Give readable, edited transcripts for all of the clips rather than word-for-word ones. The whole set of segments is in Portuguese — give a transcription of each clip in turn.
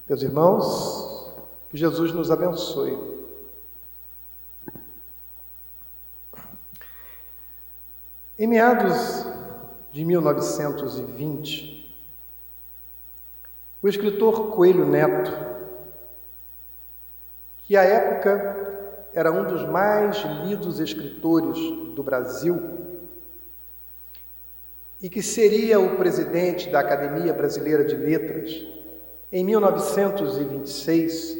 Meus irmãos, que Jesus nos abençoe. Em meados de 1920, o escritor Coelho Neto, que à época era um dos mais lidos escritores do Brasil e que seria o presidente da Academia Brasileira de Letras, em 1926,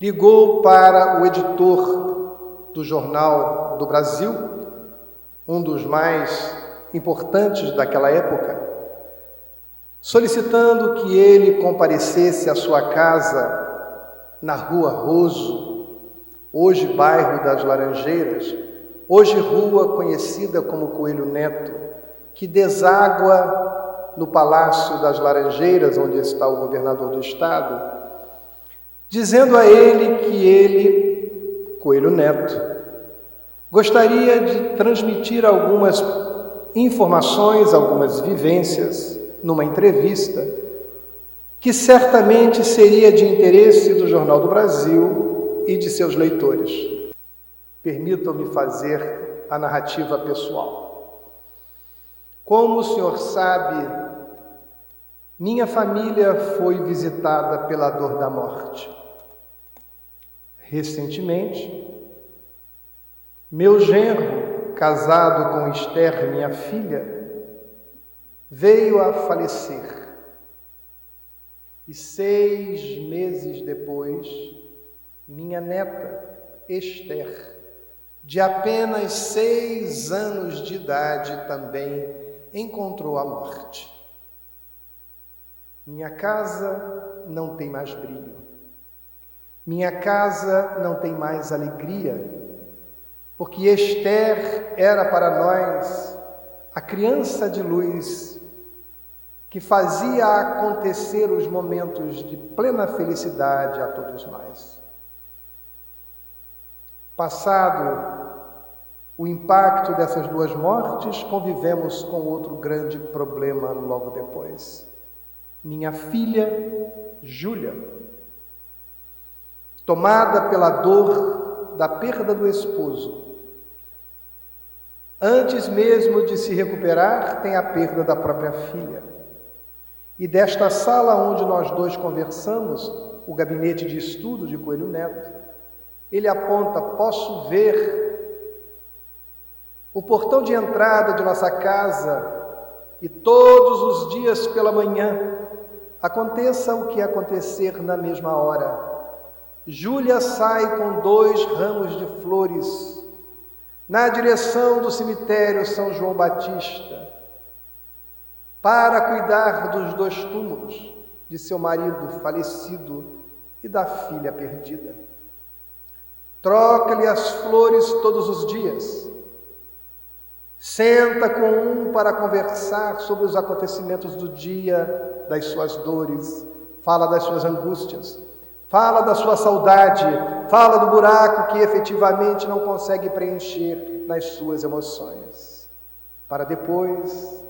ligou para o editor do Jornal do Brasil, um dos mais importantes daquela época, solicitando que ele comparecesse à sua casa na Rua Roso, hoje bairro das Laranjeiras, hoje rua conhecida como Coelho Neto, que deságua no Palácio das Laranjeiras, onde está o governador do estado, dizendo a ele que ele, Coelho Neto, gostaria de transmitir algumas informações, algumas vivências, numa entrevista, que certamente seria de interesse do Jornal do Brasil e de seus leitores. Permitam-me fazer a narrativa pessoal. Como o senhor sabe, minha família foi visitada pela dor da morte. Recentemente, meu genro, casado com Esther, minha filha, veio a falecer. E 6 meses depois, minha neta, Esther, de apenas 6 anos de idade, também encontrou a morte. Minha casa não tem mais brilho. Minha casa não tem mais alegria, porque Esther era para nós a criança de luz que fazia acontecer os momentos de plena felicidade a todos nós. Passado o impacto dessas 2 mortes, convivemos com outro grande problema logo depois. Minha filha, Júlia, tomada pela dor da perda do esposo, antes mesmo de se recuperar, tem a perda da própria filha. E desta sala onde nós 2 conversamos, o gabinete de estudo de Coelho Neto, ele aponta: posso ver o portão de entrada de nossa casa e todos os dias pela manhã, aconteça o que acontecer na mesma hora, Júlia sai com 2 ramos de flores na direção do cemitério São João Batista para cuidar dos 2 túmulos de seu marido falecido e da filha perdida. Troca-lhe as flores todos os dias. Senta com um para conversar sobre os acontecimentos do dia, das suas dores, fala das suas angústias, fala da sua saudade, fala do buraco que efetivamente não consegue preencher nas suas emoções, para depois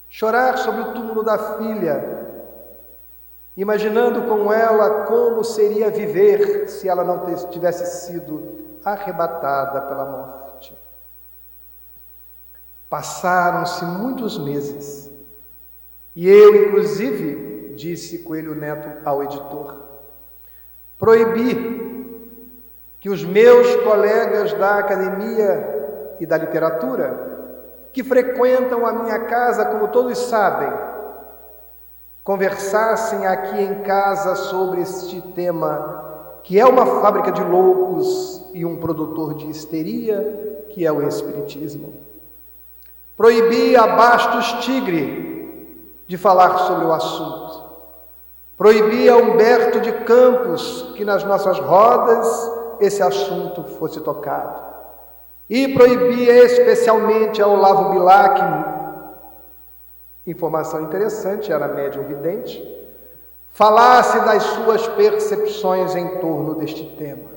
chorar sobre o túmulo da filha, imaginando com ela como seria viver se ela não tivesse sido arrebatada pela morte. Passaram-se muitos meses e eu, inclusive, disse Coelho Neto ao editor, proibi que os meus colegas da academia e da literatura, que frequentam a minha casa, como todos sabem, conversassem aqui em casa sobre este tema, que é uma fábrica de loucos e um produtor de histeria, que é o Espiritismo. Proibi a Bastos Tigre de falar sobre o assunto. Proibi a Humberto de Campos que nas nossas rodas esse assunto fosse tocado. E proibi especialmente a Olavo Bilac, informação interessante, era médium vidente, falasse das suas percepções em torno deste tema.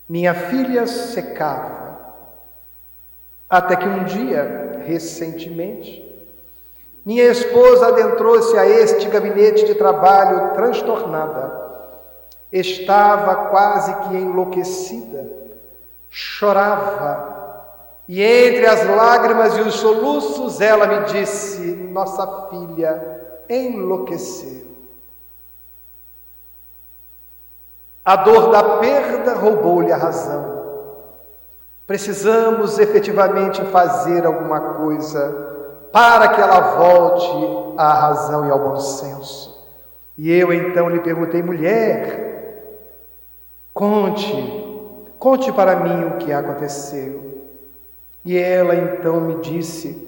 Minha filha secava, até que um dia, recentemente, minha esposa adentrou-se a este gabinete de trabalho transtornada. Estava quase que enlouquecida. Chorava. E entre as lágrimas e os soluços, ela me disse: nossa filha enlouqueceu. A dor da perda roubou-lhe a razão. Precisamos efetivamente fazer alguma coisa para que ela volte à razão e ao bom senso. E eu então lhe perguntei: mulher, conte para mim o que aconteceu. E ela então me disse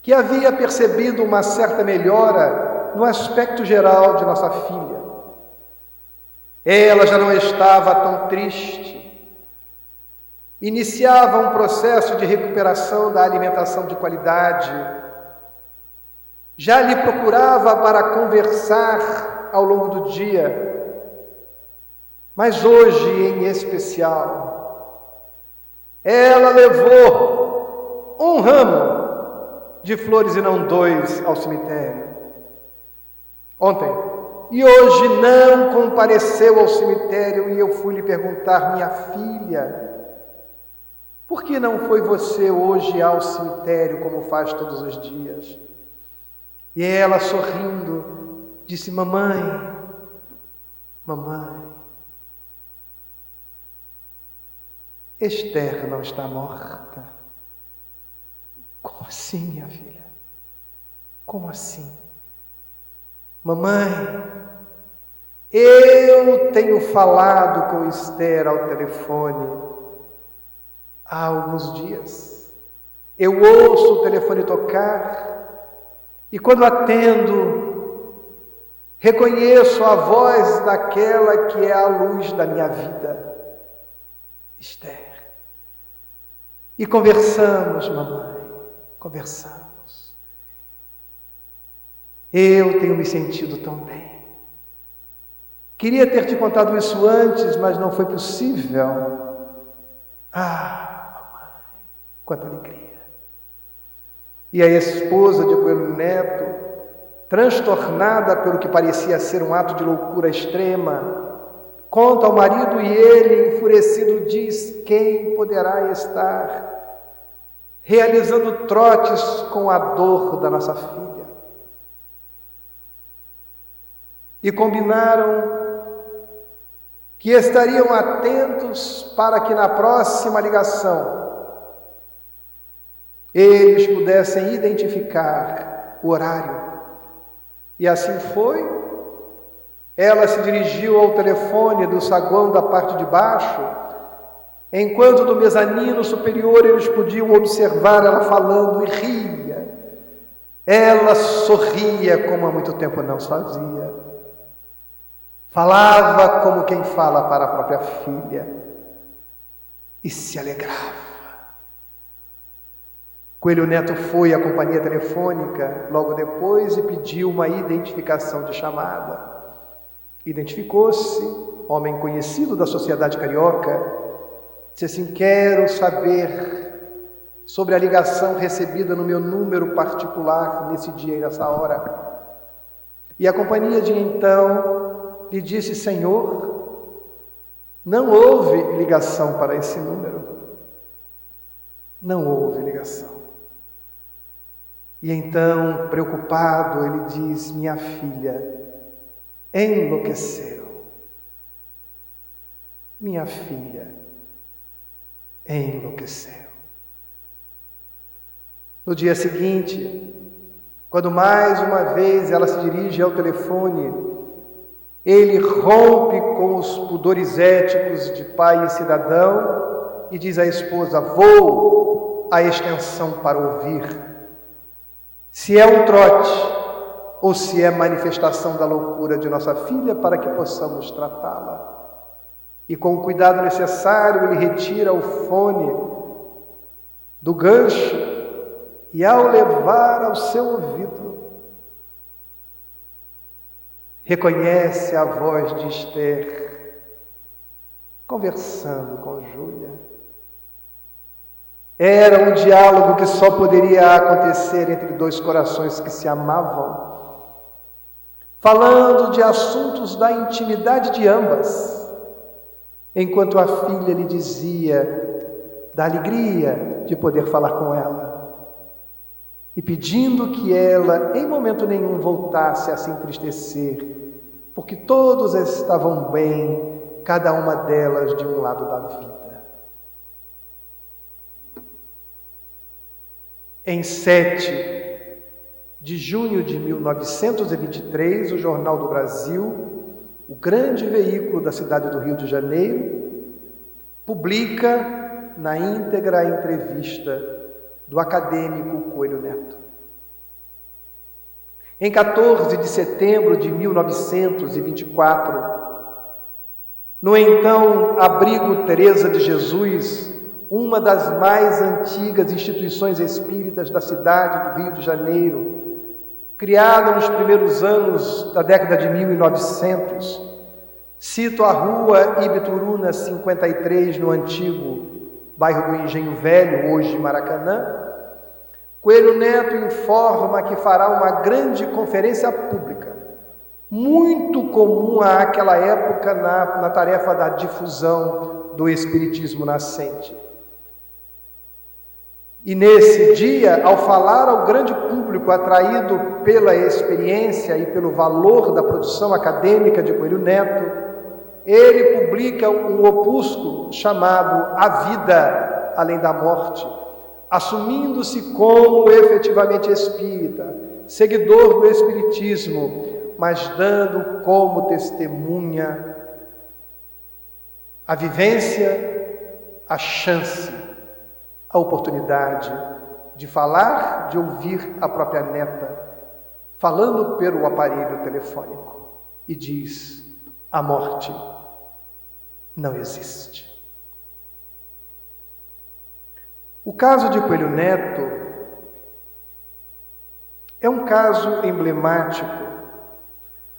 que havia percebido uma certa melhora no aspecto geral de nossa filha. Ela já não estava tão triste. Iniciava um processo de recuperação da alimentação de qualidade. Já lhe procurava para conversar ao longo do dia. Mas hoje, em especial, ela levou um ramo de flores e não 2 ao cemitério. Ontem. E hoje não compareceu ao cemitério e eu fui lhe perguntar: minha filha, por que não foi você hoje ao cemitério como faz todos os dias? E ela, sorrindo, disse: mamãe, Esther não está morta. Como assim, minha filha? Como assim? Mamãe, eu tenho falado com Esther ao telefone há alguns dias. Eu ouço o telefone tocar e quando atendo, reconheço a voz daquela que é a luz da minha vida, Esther. E conversamos, mamãe, conversamos. Eu tenho me sentido tão bem. Queria ter te contado isso antes, mas não foi possível. Ah, mamãe, quanta alegria. E a esposa de Coelho Neto, transtornada pelo que parecia ser um ato de loucura extrema, conta ao marido e ele, enfurecido, diz: quem poderá estar realizando trotes com a dor da nossa filha? E combinaram que estariam atentos para que na próxima ligação eles pudessem identificar o horário. E assim foi. Ela se dirigiu ao telefone do saguão da parte de baixo, enquanto do mezanino superior eles podiam observar ela falando e ria. Ela sorria como há muito tempo não fazia. Falava como quem fala para a própria filha e se alegrava. Coelho Neto foi à companhia telefônica logo depois e pediu uma identificação de chamada. Identificou-se, homem conhecido da sociedade carioca, disse assim: quero saber sobre a ligação recebida no meu número particular nesse dia e nessa hora. E a companhia de então lhe disse: senhor, não houve ligação para esse número. Não houve ligação. E então, preocupado, ele diz: minha filha enlouqueceu. Minha filha enlouqueceu. No dia seguinte, quando mais uma vez ela se dirige ao telefone, ele rompe com os pudores éticos de pai e cidadão e diz à esposa: vou à extensão para ouvir se é um trote ou se é manifestação da loucura de nossa filha, para que possamos tratá-la. E com o cuidado necessário, ele retira o fone do gancho e, ao levar ao seu ouvido, reconhece a voz de Esther conversando com Júlia. Era um diálogo que só poderia acontecer entre dois corações que se amavam, falando de assuntos da intimidade de ambas, enquanto a filha lhe dizia da alegria de poder falar com ela, e pedindo que ela, em momento nenhum, voltasse a se entristecer, porque todos estavam bem, cada uma delas de um lado da vida. Em 7 de junho de 1923, o Jornal do Brasil, o grande veículo da cidade do Rio de Janeiro, publica na íntegra a entrevista do acadêmico Coelho Neto. Em 14 de setembro de 1924, no então Abrigo Teresa de Jesus, uma das mais antigas instituições espíritas da cidade do Rio de Janeiro, criada nos primeiros anos da década de 1900, cito a rua Ibituruna 53, no antigo bairro do Engenho Velho, hoje Maracanã, Coelho Neto informa que fará uma grande conferência pública, muito comum àquela época na tarefa da difusão do espiritismo nascente. E nesse dia, ao falar ao grande público atraído pela experiência e pelo valor da produção acadêmica de Coelho Neto, ele publica um opúsculo chamado A Vida Além da Morte, assumindo-se como efetivamente espírita, seguidor do espiritismo, mas dando como testemunha a vivência, a chance, a oportunidade de falar, de ouvir a própria neta, falando pelo aparelho telefônico, e diz: a morte não existe. O caso de Coelho Neto é um caso emblemático,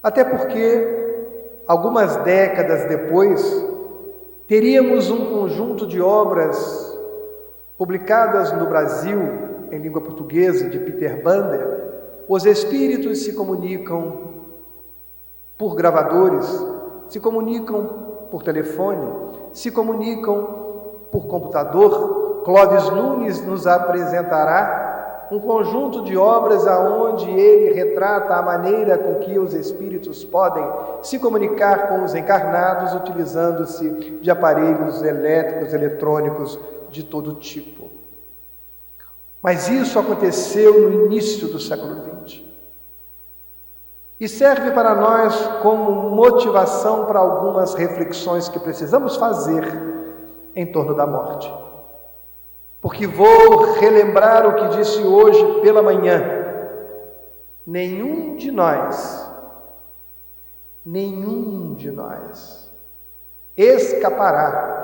até porque, algumas décadas depois, teríamos um conjunto de obras publicadas no Brasil, em língua portuguesa, de Peter Bander. Os espíritos se comunicam por gravadores, se comunicam por telefone, se comunicam por computador. Clóvis Nunes nos apresentará um conjunto de obras aonde ele retrata a maneira com que os espíritos podem se comunicar com os encarnados, utilizando-se de aparelhos elétricos, eletrônicos, de todo tipo. Mas isso aconteceu no início do século XX. E serve para nós como motivação para algumas reflexões que precisamos fazer em torno da morte. Porque vou relembrar o que disse hoje pela manhã. Nenhum de nós escapará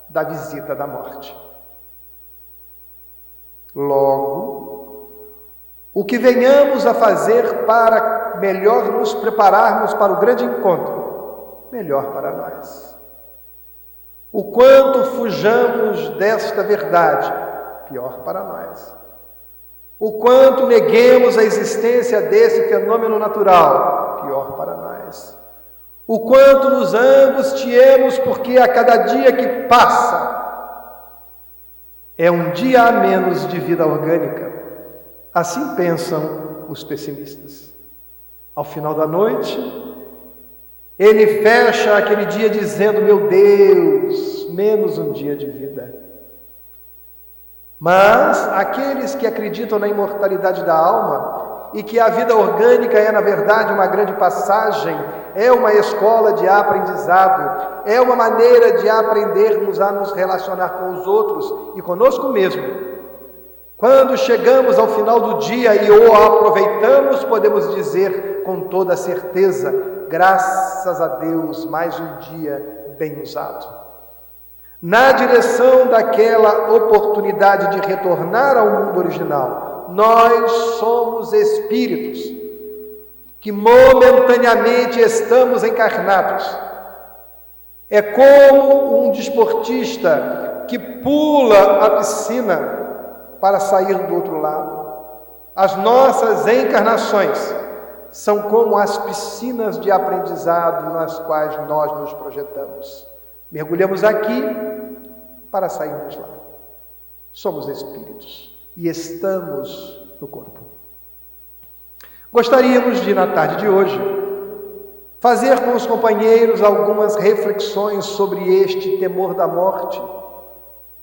da visita da morte. Logo, o que venhamos a fazer para melhor nos prepararmos para o grande encontro, melhor para nós. O quanto fujamos desta verdade, pior para nós. O quanto neguemos a existência desse fenômeno natural, pior para nós. O quanto nos angustiemos porque a cada dia que passa é um dia a menos de vida orgânica. Assim pensam os pessimistas. Ao final da noite, ele fecha aquele dia dizendo: meu Deus, menos um dia de vida. Mas aqueles que acreditam na imortalidade da alma e que a vida orgânica é, na verdade, uma grande passagem, é uma escola de aprendizado, é uma maneira de aprendermos a nos relacionar com os outros e conosco mesmo. Quando chegamos ao final do dia e o aproveitamos, podemos dizer com toda certeza: graças a Deus, mais um dia bem usado. Na direção daquela oportunidade de retornar ao mundo original, nós somos espíritos que momentaneamente estamos encarnados. É como um desportista que pula a piscina para sair do outro lado. As nossas encarnações são como as piscinas de aprendizado nas quais nós nos projetamos. Mergulhamos aqui para sairmos lá. Somos espíritos e estamos no corpo. Gostaríamos de, na tarde de hoje, fazer com os companheiros algumas reflexões sobre este temor da morte,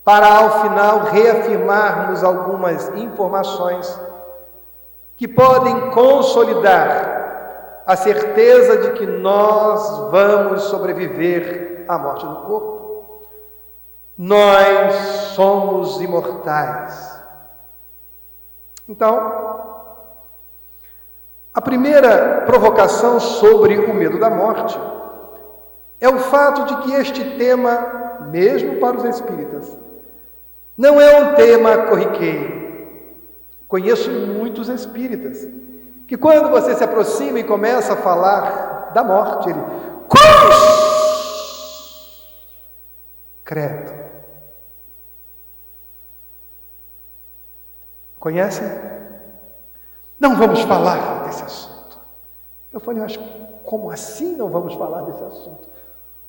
para ao final reafirmarmos algumas informações que podem consolidar a certeza de que nós vamos sobreviver à morte do corpo. Nós somos imortais. Então, a primeira provocação sobre o medo da morte é o fato de que este tema, mesmo para os espíritas, não é um tema corriqueiro. Conheço muitos espíritas que quando você se aproxima e começa a falar da morte, ele... Credo. Conhecem? Não vamos falar desse assunto. Eu falei, mas como assim não vamos falar desse assunto?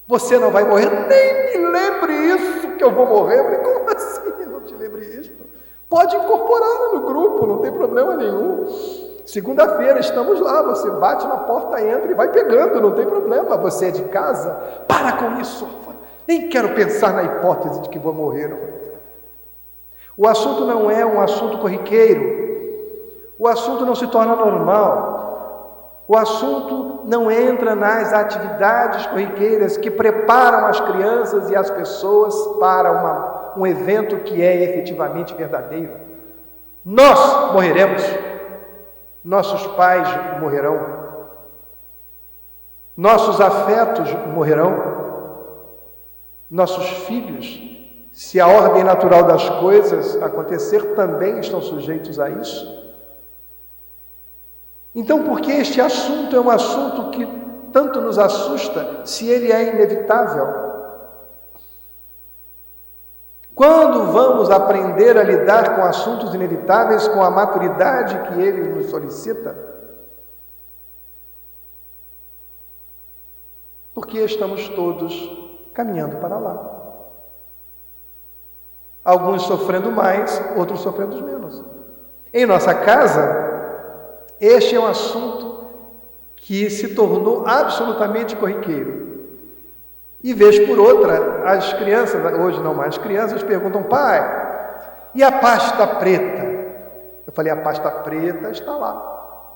Você não vai morrer? Nem me lembre isso que eu vou morrer. Eu falei, como assim não te lembre isso? Pode incorporá-la no grupo, não tem problema nenhum. Segunda-feira estamos lá, você bate na porta, entra e vai pegando, não tem problema. Você é de casa? Para com isso. Nem quero pensar na hipótese de que vou morrer. O assunto não é um assunto corriqueiro. O assunto não se torna normal. O assunto não entra nas atividades corriqueiras que preparam as crianças e as pessoas para um evento que é efetivamente verdadeiro. Nós morreremos. Nossos pais morrerão. Nossos afetos morrerão. Nossos filhos, se a ordem natural das coisas acontecer, também estão sujeitos a isso. Então, por que este assunto é um assunto que tanto nos assusta, se ele é inevitável? Quando vamos aprender a lidar com assuntos inevitáveis com a maturidade que ele nos solicita? Porque estamos todos caminhando para lá. Alguns sofrendo mais, outros sofrendo menos. Em nossa casa, este é um assunto que se tornou absolutamente corriqueiro. E vez por outra, as crianças, hoje não mais crianças, perguntam, pai, e a pasta preta? Eu falei, a pasta preta está lá.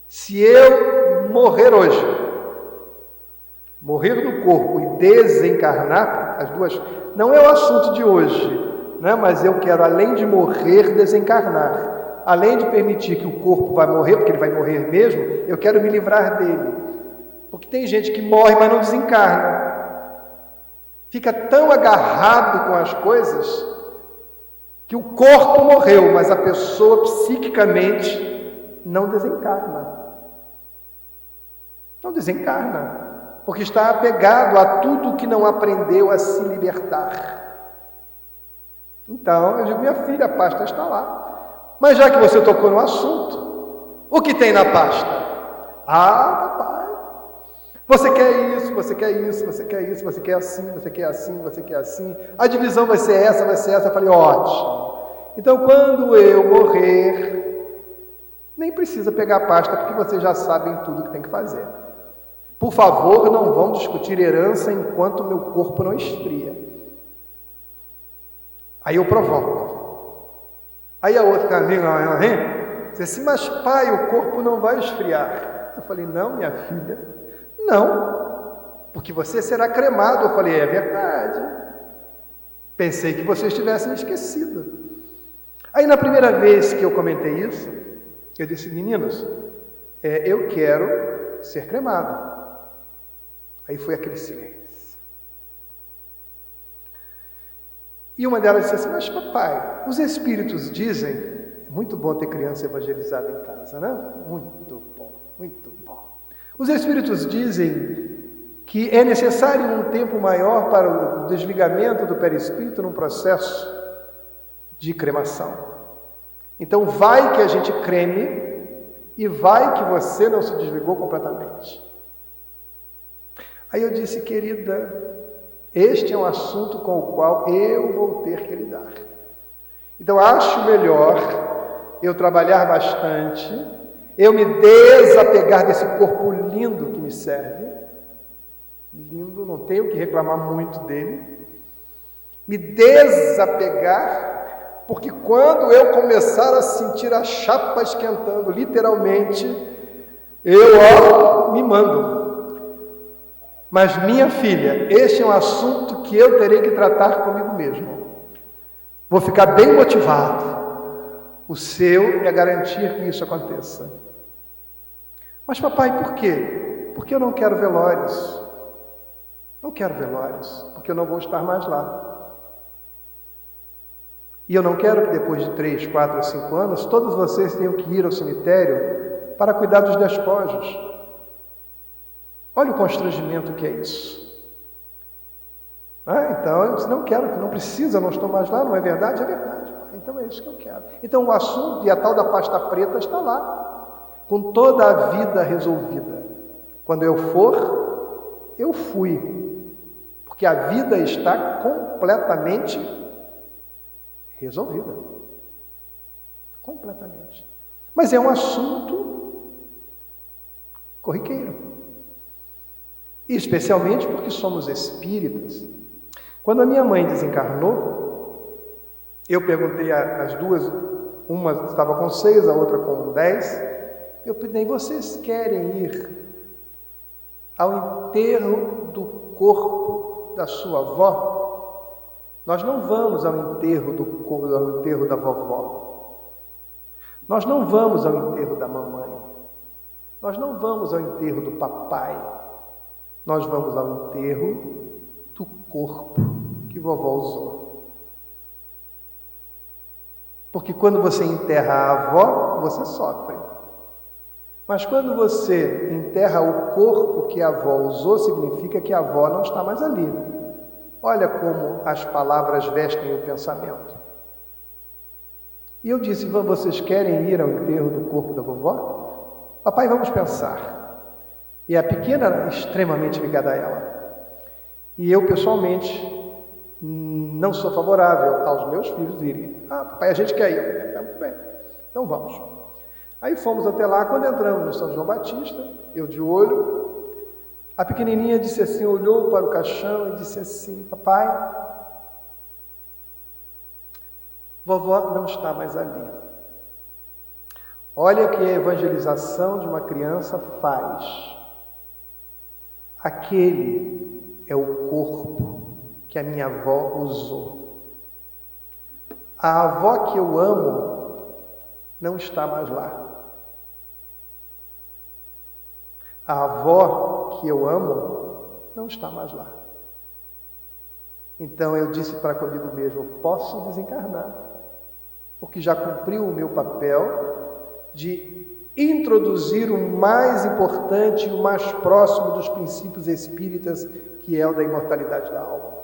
Se eu morrer hoje, morrer no corpo e desencarnar, as duas, não é o assunto de hoje, né? Mas eu quero, além de morrer, desencarnar. Além de permitir que o corpo vai morrer, porque ele vai morrer mesmo, eu quero me livrar dele. Porque tem gente que morre, mas não desencarna. Fica tão agarrado com as coisas que o corpo morreu, mas a pessoa psiquicamente não desencarna. Não desencarna. Porque está apegado a tudo que não aprendeu a se libertar. Então, eu digo, minha filha, a pasta está lá. Mas já que você tocou no assunto, o que tem na pasta? Ah, papai, você quer isso, você quer isso, você quer isso, você quer assim, você quer assim, você quer assim. A divisão vai ser essa, vai ser essa. Eu falei, ótimo. Então, quando eu morrer, nem precisa pegar a pasta, porque vocês já sabem tudo que tem que fazer. Por favor, não vamos discutir herança enquanto o meu corpo não esfria. Aí eu provoco. Aí a outra amiga disse assim, mas pai, o corpo não vai esfriar. Eu falei, não, minha filha, não, porque você será cremado. Eu falei, é verdade. Pensei que vocês tivessem esquecido. Aí na primeira vez que eu comentei isso, eu disse, meninos, eu quero ser cremado. Aí foi aquele silêncio. E uma delas disse assim, mas papai, os espíritos dizem, é muito bom ter criança evangelizada em casa, né? Muito bom, muito bom. Os espíritos dizem que é necessário um tempo maior para o desligamento do perispírito num processo de cremação. Então vai que a gente creme e vai que você não se desligou completamente. Aí eu disse, querida, este é um assunto com o qual eu vou ter que lidar. Então acho melhor eu trabalhar bastante, eu me desapegar desse corpo lindo que me serve, lindo, não tenho que reclamar muito dele, me desapegar, porque quando eu começar a sentir a chapa esquentando, literalmente, eu me mando. Mas minha filha, este é um assunto que eu terei que tratar comigo mesmo. Vou ficar bem motivado. O seu é garantir que isso aconteça. Mas papai, por quê? Porque eu não quero velórios. Não quero velórios, porque eu não vou estar mais lá. E eu não quero que depois de 3, 4 ou 5 anos, todos vocês tenham que ir ao cemitério para cuidar dos despojos. Olha o constrangimento que é isso. Então, eu disse, não quero, não precisa, não estou mais lá, não é verdade? É verdade. Então, é isso que eu quero. Então, o assunto e a tal da pasta preta está lá, com toda a vida resolvida. Quando eu for, eu fui. Porque a vida está completamente resolvida. Completamente. Mas é um assunto corriqueiro. E especialmente porque somos espíritas. Quando a minha mãe desencarnou, eu perguntei às duas, uma estava com 6, a outra com 10, eu perguntei, vocês querem ir ao enterro do corpo da sua avó? Nós não vamos ao enterro da vovó. Nós não vamos ao enterro da mamãe. Nós não vamos ao enterro do papai. Nós vamos ao enterro do corpo que vovó usou. Porque quando você enterra a avó, você sofre. Mas quando você enterra o corpo que a avó usou, significa que a avó não está mais ali. Olha como as palavras vestem o pensamento. E eu disse, vocês querem ir ao enterro do corpo da vovó? Papai, vamos pensar. E a pequena extremamente ligada a ela. E eu, pessoalmente, não sou favorável aos meus filhos irem. Papai, a gente quer ir. Tá muito bem. Então vamos. Aí fomos até lá, quando entramos no São João Batista, eu de olho, a pequenininha disse assim, olhou para o caixão e disse assim, papai, vovó não está mais ali. Olha o que a evangelização de uma criança faz. Aquele é o corpo que a minha avó usou. A avó que eu amo não está mais lá. A avó que eu amo não está mais lá. Então eu disse para comigo mesmo, posso desencarnar, porque já cumpriu o meu papel de introduzir o mais importante e o mais próximo dos princípios espíritas, que é o da imortalidade da alma.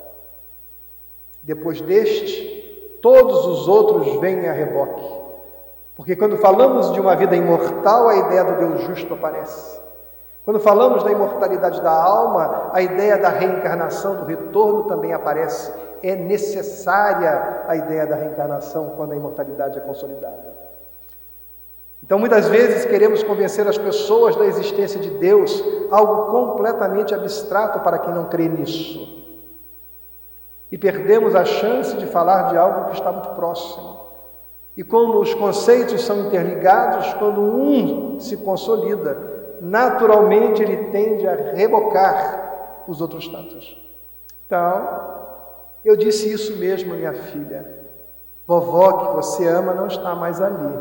Depois deste, todos os outros vêm a reboque. Porque quando falamos de uma vida imortal, a ideia do Deus justo aparece. Quando falamos da imortalidade da alma, a ideia da reencarnação, do retorno também aparece. É necessária a ideia da reencarnação quando a imortalidade é consolidada. Então, muitas vezes queremos convencer as pessoas da existência de Deus, algo completamente abstrato para quem não crê nisso. E perdemos a chance de falar de algo que está muito próximo. E como os conceitos são interligados, quando um se consolida, naturalmente ele tende a rebocar os outros tantos. Então, eu disse isso mesmo, minha filha. Vovó que você ama não está mais ali.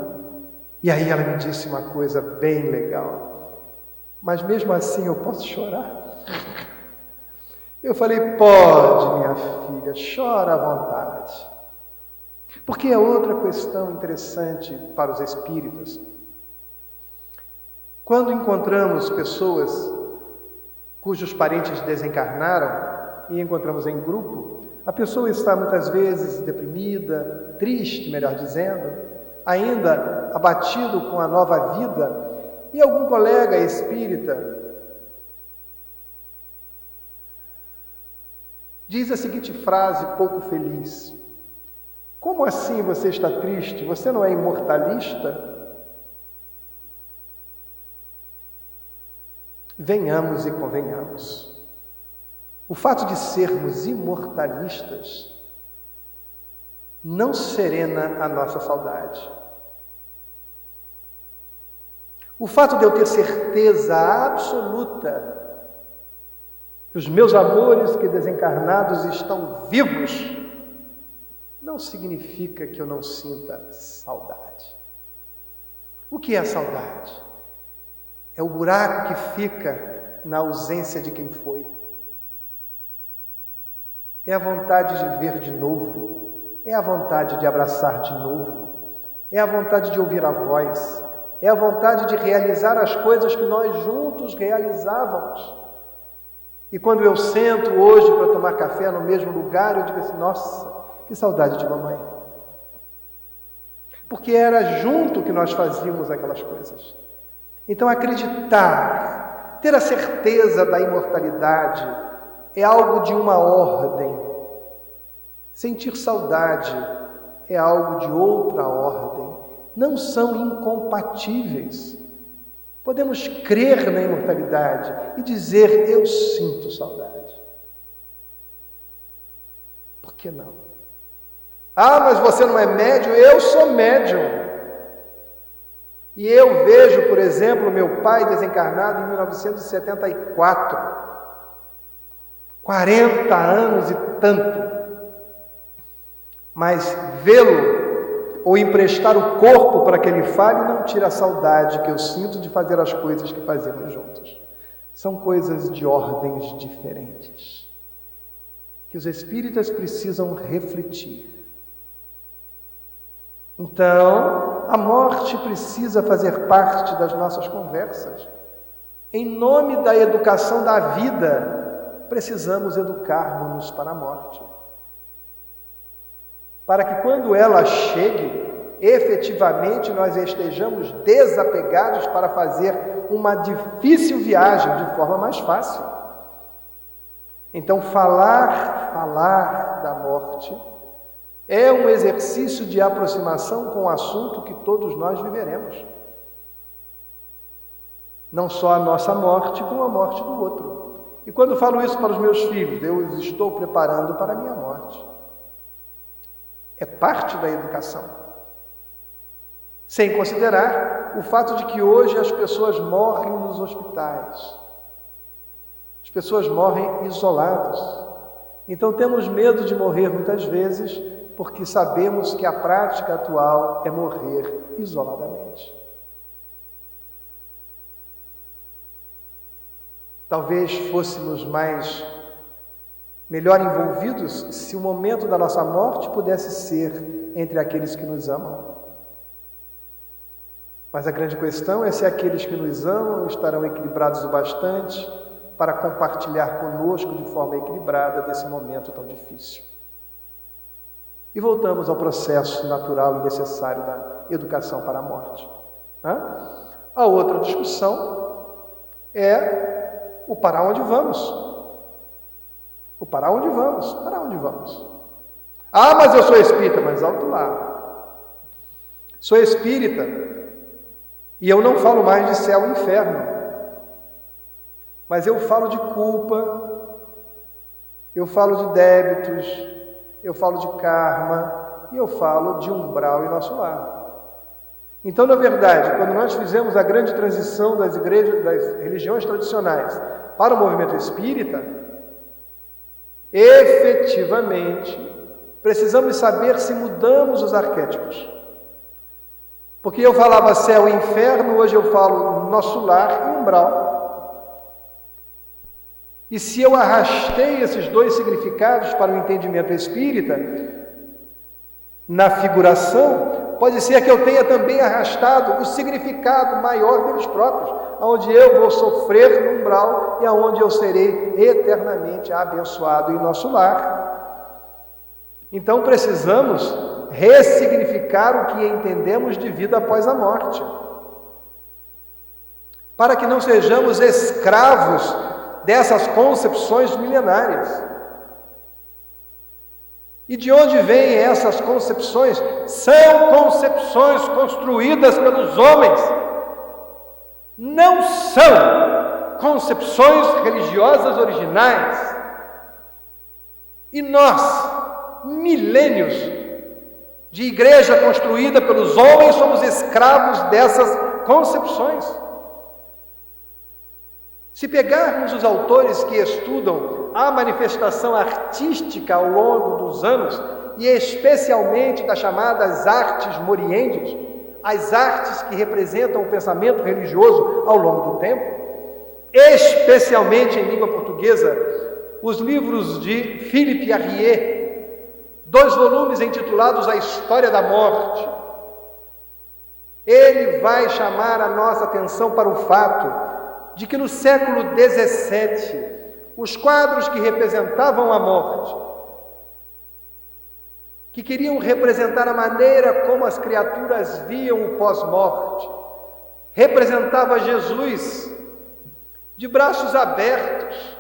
E aí ela me disse uma coisa bem legal. Mas mesmo assim eu posso chorar? Eu falei, pode, minha filha, chora à vontade. Porque é outra questão interessante para os espíritas. Quando encontramos pessoas cujos parentes desencarnaram e encontramos em grupo, a pessoa está muitas vezes deprimida, triste, melhor dizendo, ainda abatido com a nova vida, e algum colega espírita diz a seguinte frase pouco feliz: como assim você está triste? Você não é imortalista? Venhamos e convenhamos. O fato de sermos imortalistas não serena a nossa saudade. O fato de eu ter certeza absoluta que os meus amores que desencarnados estão vivos não significa que eu não sinta saudade. O que é a saudade? É o buraco que fica na ausência de quem foi. É a vontade de ver de novo, é a vontade de abraçar de novo, é a vontade de ouvir a voz, é a vontade de realizar as coisas que nós juntos realizávamos. E quando eu sento hoje para tomar café no mesmo lugar, eu digo assim: nossa, que saudade de mamãe. Porque era junto que nós fazíamos aquelas coisas. Então acreditar, ter a certeza da imortalidade é algo de uma ordem. Sentir saudade é algo de outra ordem. Não são incompatíveis. Podemos crer na imortalidade e dizer: eu sinto saudade. Por que não? Ah, mas você não é médium? Eu sou médium. E eu vejo, por exemplo, meu pai desencarnado em 1974. 40 anos e tanto. Mas vê-lo ou emprestar o corpo para que ele fale não tira a saudade que eu sinto de fazer as coisas que fazemos juntos. São coisas de ordens diferentes, que os espíritas precisam refletir. Então, a morte precisa fazer parte das nossas conversas. Em nome da educação da vida, precisamos educar-nos para a morte. Para que quando ela chegue, efetivamente nós estejamos desapegados para fazer uma difícil viagem de forma mais fácil. Então, falar da morte é um exercício de aproximação com o assunto que todos nós viveremos. Não só a nossa morte, como a morte do outro. E quando falo isso para os meus filhos, eu os estou preparando para a minha morte. É parte da educação. Sem considerar o fato de que hoje as pessoas morrem nos hospitais. As pessoas morrem isoladas. Então temos medo de morrer muitas vezes, porque sabemos que a prática atual é morrer isoladamente. Talvez fôssemos melhor envolvidos se o momento da nossa morte pudesse ser entre aqueles que nos amam. Mas a grande questão é se aqueles que nos amam estarão equilibrados o bastante para compartilhar conosco de forma equilibrada desse momento tão difícil. E voltamos ao processo natural e necessário da educação para a morte. A outra discussão é o para onde vamos. O para onde vamos? Para onde vamos? Ah, mas eu sou espírita, mas alto lá. Sou espírita e eu não falo mais de céu e inferno, mas eu falo de culpa, eu falo de débitos, eu falo de karma e eu falo de umbral em nosso lar. Então, na verdade, quando nós fizemos a grande transição das igrejas, das religiões tradicionais para o movimento espírita, efetivamente, precisamos saber se mudamos os arquétipos. Porque eu falava céu e inferno, hoje eu falo nosso lar e umbral. E se eu arrastei esses dois significados para o entendimento espírita, na figuração, pode ser que eu tenha também arrastado o significado maior deles próprios, onde eu vou sofrer no umbral e aonde eu serei eternamente abençoado em nosso lar. Então precisamos ressignificar o que entendemos de vida após a morte, para que não sejamos escravos dessas concepções milenárias. E de onde vêm essas concepções? São concepções construídas pelos homens. Não são concepções religiosas originais. E nós, milênios de igreja construída pelos homens, somos escravos dessas concepções. Se pegarmos os autores que estudam a manifestação artística ao longo dos anos, e especialmente das chamadas artes morientes, as artes que representam o pensamento religioso ao longo do tempo, especialmente em língua portuguesa, os livros de Philippe Arrier, 2 volumes intitulados A História da Morte, ele vai chamar a nossa atenção para o fato de que no século XVII, os quadros que representavam a morte, que queriam representar a maneira como as criaturas viam o pós-morte, representava Jesus de braços abertos,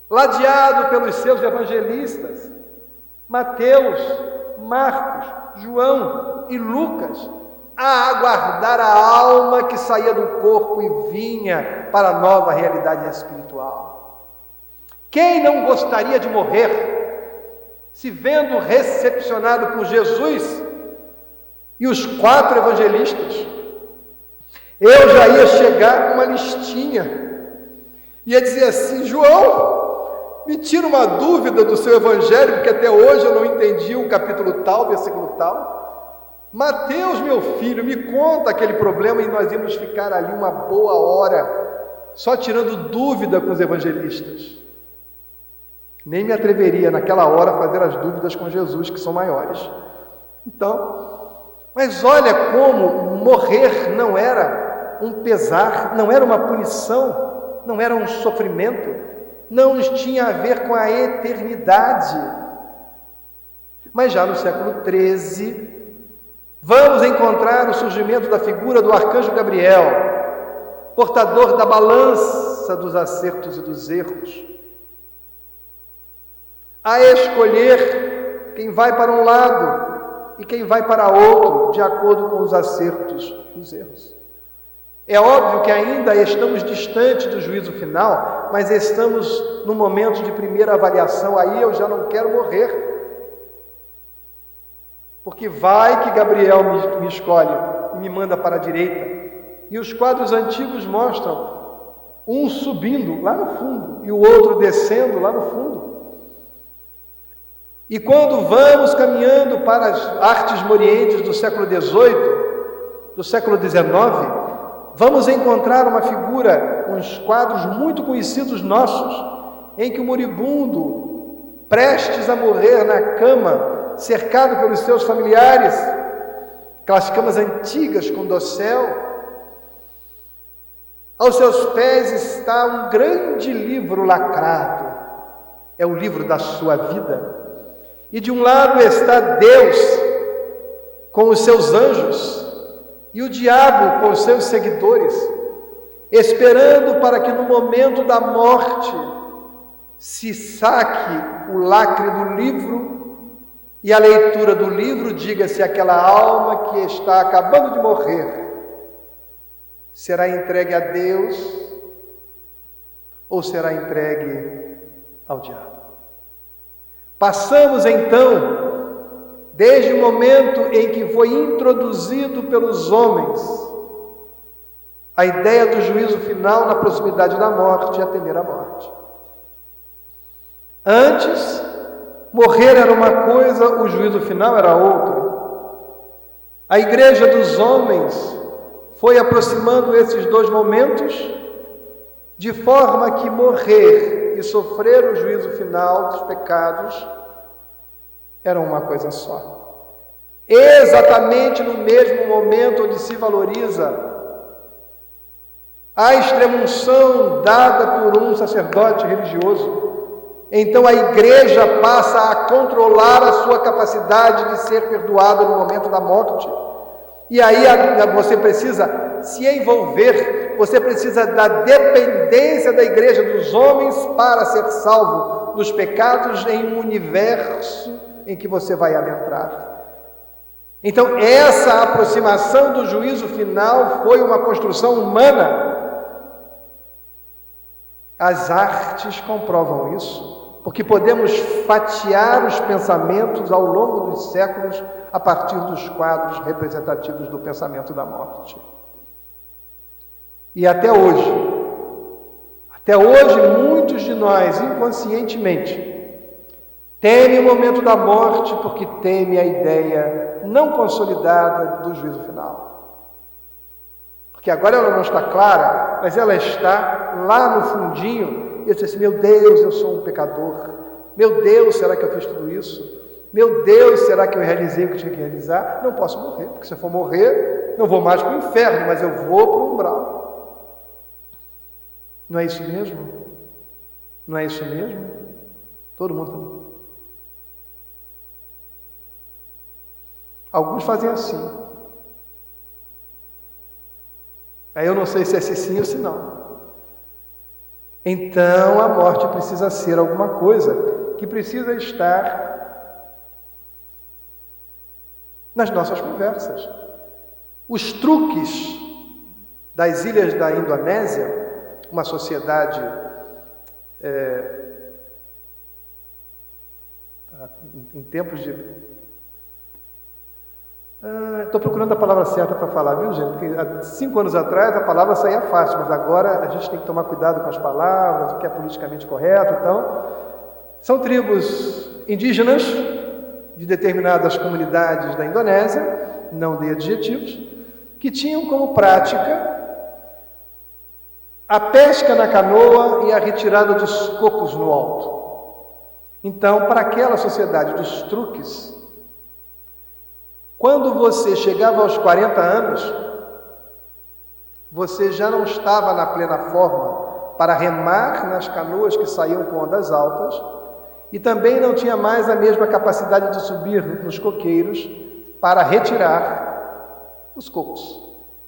ladeado pelos seus evangelistas, Mateus, Marcos, João e Lucas, a aguardar a alma que saía do corpo e vinha para a nova realidade espiritual. Quem não gostaria de morrer, se vendo recepcionado por Jesus e os 4 evangelistas? Eu já ia chegar com uma listinha, ia dizer assim: João, me tira uma dúvida do seu evangelho, porque até hoje eu não entendi o capítulo tal, versículo tal. Mateus, meu filho, me conta aquele problema, e nós íamos ficar ali uma boa hora, só tirando dúvida com os evangelistas. Nem me atreveria naquela hora a fazer as dúvidas com Jesus, que são maiores. Então, mas olha como morrer não era um pesar, não era uma punição, não era um sofrimento, não tinha a ver com a eternidade. Mas já no século XIII, vamos encontrar o surgimento da figura do arcanjo Gabriel, portador da balança dos acertos e dos erros, a escolher quem vai para um lado e quem vai para outro, de acordo com os acertos e os erros. É óbvio que ainda estamos distantes do juízo final, mas estamos no momento de primeira avaliação. Aí eu já não quero morrer, porque vai que Gabriel me escolhe e me manda para a direita. E os quadros antigos mostram um subindo lá no fundo e o outro descendo lá no fundo. E quando vamos caminhando para as artes morientes do século XVIII, do século XIX, vamos encontrar uma figura, uns quadros muito conhecidos nossos, em que o moribundo, prestes a morrer na cama, cercado pelos seus familiares, aquelas camas antigas com dossel, aos seus pés está um grande livro lacrado, é o livro da sua vida, e de um lado está Deus com os seus anjos e o diabo com os seus seguidores, esperando para que no momento da morte se saque o lacre do livro e a leitura do livro diga se aquela alma que está acabando de morrer será entregue a Deus ou será entregue ao diabo. Passamos então, desde o momento em que foi introduzido pelos homens a ideia do juízo final na proximidade da morte, a temer a morte. Antes, morrer era uma coisa, o juízo final era outra. A igreja dos homens foi aproximando esses 2 momentos, de forma que morrer e sofrer o juízo final dos pecados eram uma coisa só. exatamente no mesmo momento onde se valoriza a extrema-unção dada por um sacerdote religioso, então a igreja passa a controlar a sua capacidade de ser perdoado no momento da morte. E aí você precisa se envolver, você precisa da dependência da igreja dos homens para ser salvo dos pecados em um universo em que você vai adentrar. Então, essa aproximação do juízo final foi uma construção humana. As artes comprovam isso, porque podemos fatiar os pensamentos ao longo dos séculos a partir dos quadros representativos do pensamento da morte. E até hoje, muitos de nós, inconscientemente, temem o momento da morte porque temem a ideia não consolidada do juízo final. Porque agora ela não está clara, mas ela está lá no fundinho. E eu disse assim, meu Deus, eu sou um pecador. Meu Deus, será que eu fiz tudo isso? Meu Deus, será que eu realizei o que tinha que realizar? Não posso morrer, porque se eu for morrer, não vou mais para o inferno, mas eu vou para o umbral. Não é isso mesmo? Não é isso mesmo? Todo mundo. Alguns fazem assim. Aí eu não sei se é sim ou se não. Então a morte precisa ser alguma coisa que precisa estar nas nossas conversas. Os truques das ilhas da Indonésia, uma sociedade em tempos de... Estou procurando a palavra certa para falar, viu, gente? Porque há 5 anos atrás a palavra saía fácil, mas agora a gente tem que tomar cuidado com as palavras, o que é politicamente correto. Então, são tribos indígenas de determinadas comunidades da Indonésia, não dei adjetivos, que tinham como prática a pesca na canoa e a retirada dos cocos no alto. Então, para aquela sociedade dos truques, quando você chegava aos 40 anos, você já não estava na plena forma para remar nas canoas que saíam com ondas altas e também não tinha mais a mesma capacidade de subir nos coqueiros para retirar os cocos.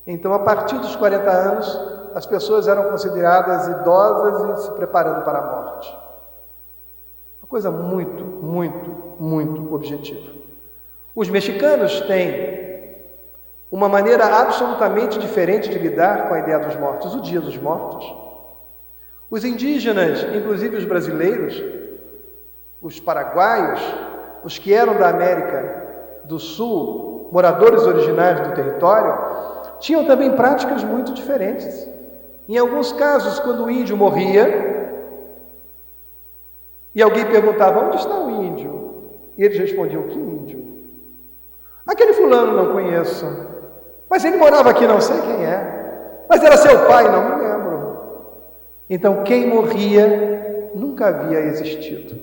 Então, a partir dos 40 anos, as pessoas eram consideradas idosas e se preparando para a morte. Uma coisa muito, muito, muito objetiva. Os mexicanos têm uma maneira absolutamente diferente de lidar com a ideia dos mortos, o Dia dos Mortos. Os indígenas, inclusive os brasileiros, os paraguaios, os que eram da América do Sul, moradores originais do território, tinham também práticas muito diferentes. Em alguns casos, quando o índio morria, e alguém perguntava, onde está o índio? E eles respondiam, que índio? Aquele fulano não conheço, mas ele morava aqui, não sei quem é, mas era seu pai, não me lembro. Então, quem morria nunca havia existido.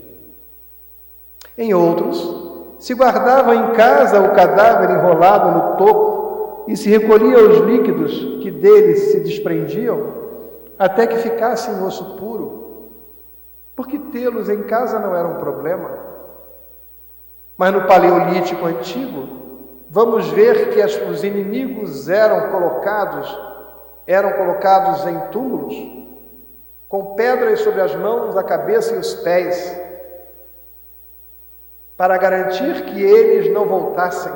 Em outros, se guardava em casa o cadáver enrolado no toco e se recolhia os líquidos que dele se desprendiam até que ficasse em osso puro, porque tê-los em casa não era um problema. Mas no Paleolítico Antigo, vamos ver que os inimigos eram colocados em túmulos, com pedras sobre as mãos, a cabeça e os pés, para garantir que eles não voltassem.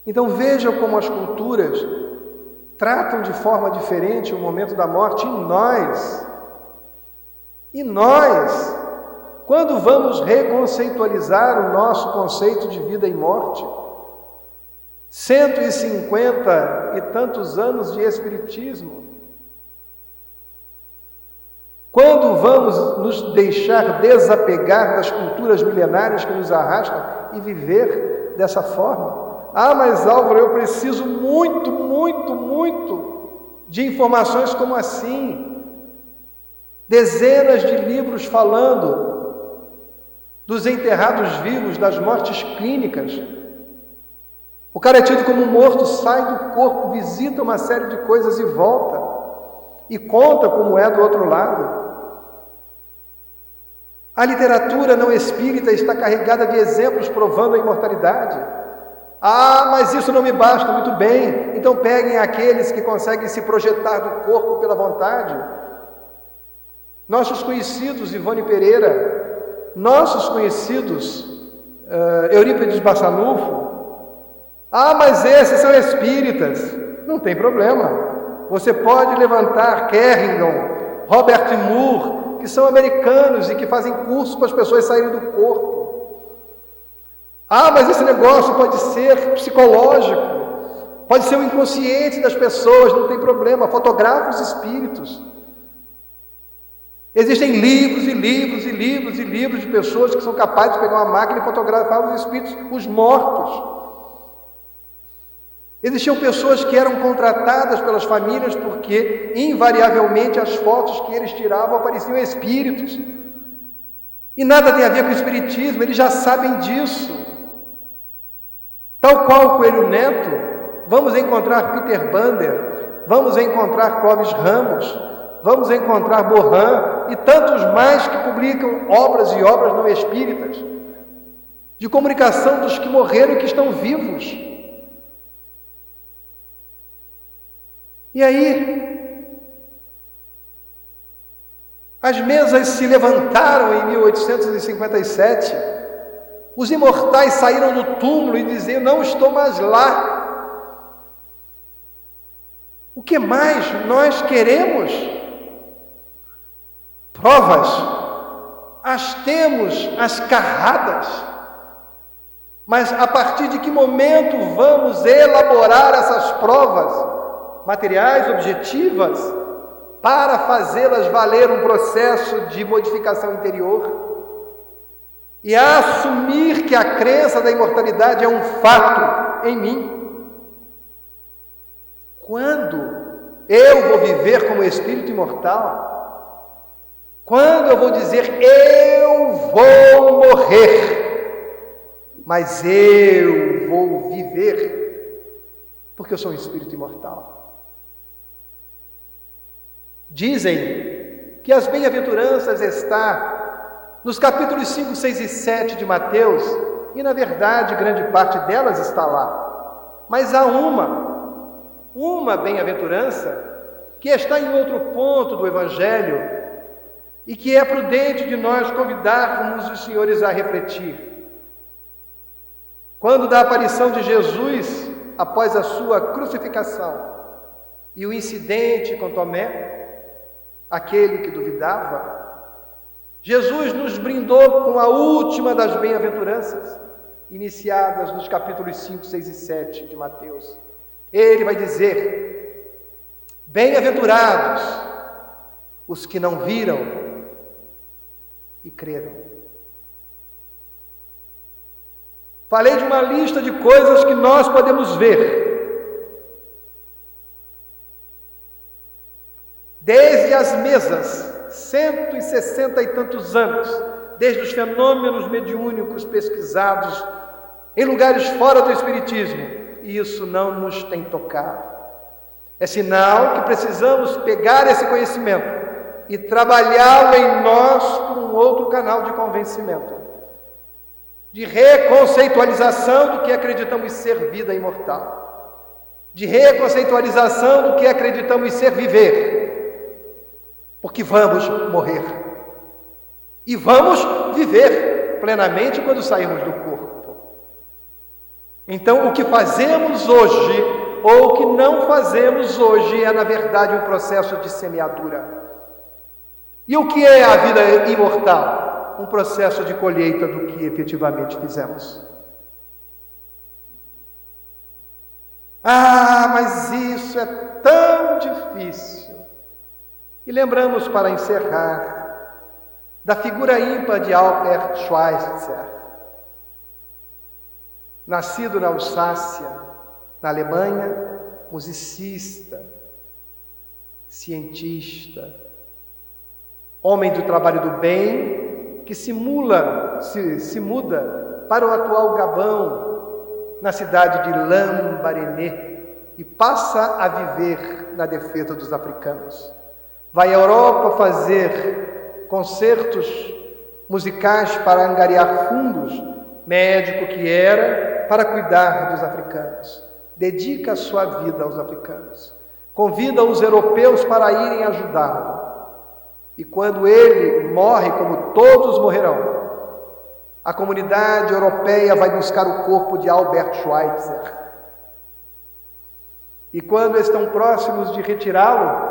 Então vejam como as culturas tratam de forma diferente o momento da morte. E nós, quando vamos reconceitualizar o nosso conceito de vida e morte, 150 e tantos anos de espiritismo, quando vamos nos deixar desapegar das culturas milenárias que nos arrastam e viver dessa forma? Ah, mas Álvaro, eu preciso muito, muito, muito de informações como assim. Dezenas de livros falando dos enterrados vivos, das mortes clínicas. O cara é tido como morto, sai do corpo, visita uma série de coisas e volta. E conta como é do outro lado. A literatura não espírita está carregada de exemplos provando a imortalidade. Ah, mas isso não me basta, muito bem. Então peguem aqueles que conseguem se projetar do corpo pela vontade. Nossos conhecidos, Ivone Pereira, nossos conhecidos, Eurípides Bassanufo. Ah, mas esses são espíritas. Não tem problema. Você pode levantar Kerrigan, Robert Moore, que são americanos e que fazem cursos para as pessoas saírem do corpo. Ah, mas esse negócio pode ser psicológico, pode ser o inconsciente das pessoas, não tem problema. Fotografa os espíritos. Existem livros e livros e livros e livros de pessoas que são capazes de pegar uma máquina e fotografar os espíritos, os mortos. Existiam pessoas que eram contratadas pelas famílias porque, invariavelmente, as fotos que eles tiravam apareciam espíritos. E nada tem a ver com o espiritismo, eles já sabem disso. Tal qual o Coelho Neto, vamos encontrar Peter Bander, vamos encontrar Clóvis Ramos, vamos encontrar Bohan e tantos mais que publicam obras e obras não espíritas, de comunicação dos que morreram e que estão vivos. E aí, as mesas se levantaram em 1857, os imortais saíram do túmulo e diziam: não estou mais lá. O que mais nós queremos? Provas, as temos, as carradas, mas a partir de que momento vamos elaborar essas provas materiais, objetivas, para fazê-las valer um processo de modificação interior e assumir que a crença da imortalidade é um fato em mim? Quando eu vou viver como espírito imortal? Quando eu vou dizer: eu vou morrer, mas eu vou viver, porque eu sou um espírito imortal? Dizem que as bem-aventuranças estão nos capítulos 5, 6 e 7 de Mateus, e na verdade grande parte delas está lá. Mas há uma bem-aventurança que está em outro ponto do Evangelho e que é prudente de nós convidarmos os senhores a refletir. Quando da aparição de Jesus após a sua crucificação e o incidente com Tomé, aquele que duvidava, Jesus nos brindou com a última das bem-aventuranças, iniciadas nos capítulos 5, 6 e 7 de Mateus. Ele vai dizer: bem-aventurados os que não viram e creram. Falei de uma lista de coisas que nós podemos ver, desde as mesas, 160 e tantos anos, desde os fenômenos mediúnicos pesquisados em lugares fora do espiritismo, e isso não nos tem tocado. É sinal que precisamos pegar esse conhecimento e trabalhá-lo em nós por um outro canal de convencimento, de reconceitualização do que acreditamos ser vida imortal, de reconceitualização do que acreditamos ser viver, porque vamos morrer e vamos viver plenamente quando sairmos do corpo. Então, o que fazemos hoje ou o que não fazemos hoje é, na verdade, um processo de semeadura. E o que é a vida imortal? Um processo de colheita do que efetivamente fizemos. Ah, mas isso é tão difícil. E lembramos, para encerrar, da figura ímpar de Albert Schweitzer, nascido na Alsácia, na Alemanha, musicista, cientista, homem do trabalho do bem, que se muda para o atual Gabão, na cidade de Lambaréné, e passa a viver na defesa dos africanos. Vai à Europa fazer concertos musicais para angariar fundos, médico que era, para cuidar dos africanos. Dedica a sua vida aos africanos. Convida os europeus para irem ajudá-lo. E quando ele morre, como todos morrerão, a comunidade europeia vai buscar o corpo de Albert Schweitzer. E quando estão próximos de retirá-lo,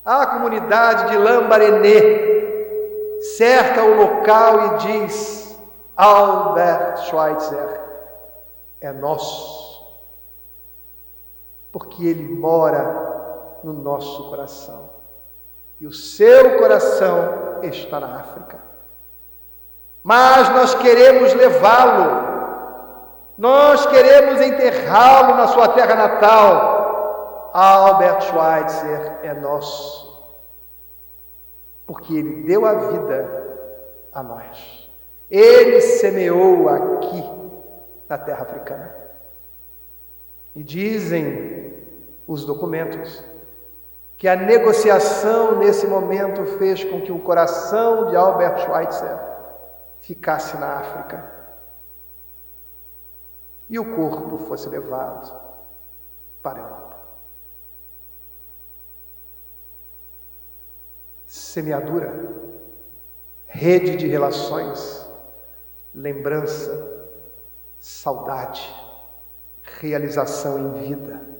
a comunidade de Lambaréné cerca o local e diz: Albert Schweitzer é nosso, porque ele mora no nosso coração. E o seu coração está na África. Mas nós queremos levá-lo, nós queremos enterrá-lo na sua terra natal. Albert Schweitzer é nosso, porque ele deu a vida a nós. Ele semeou aqui na terra africana. E dizem os documentos que a negociação nesse momento fez com que o coração de Albert Schweitzer ficasse na África e o corpo fosse levado para a Europa. Semeadura, rede de relações, lembrança, saudade, realização em vida.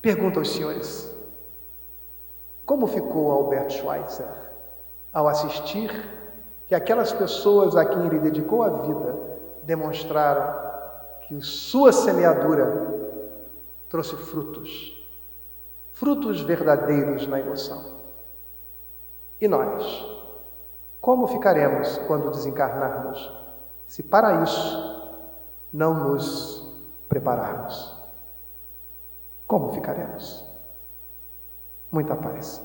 Pergunto aos senhores: como ficou Albert Schweitzer ao assistir que aquelas pessoas a quem ele dedicou a vida demonstraram que sua semeadura trouxe frutos verdadeiros na emoção? E nós, como ficaremos quando desencarnarmos, se para isso não nos prepararmos? Como ficaremos? Muita paz.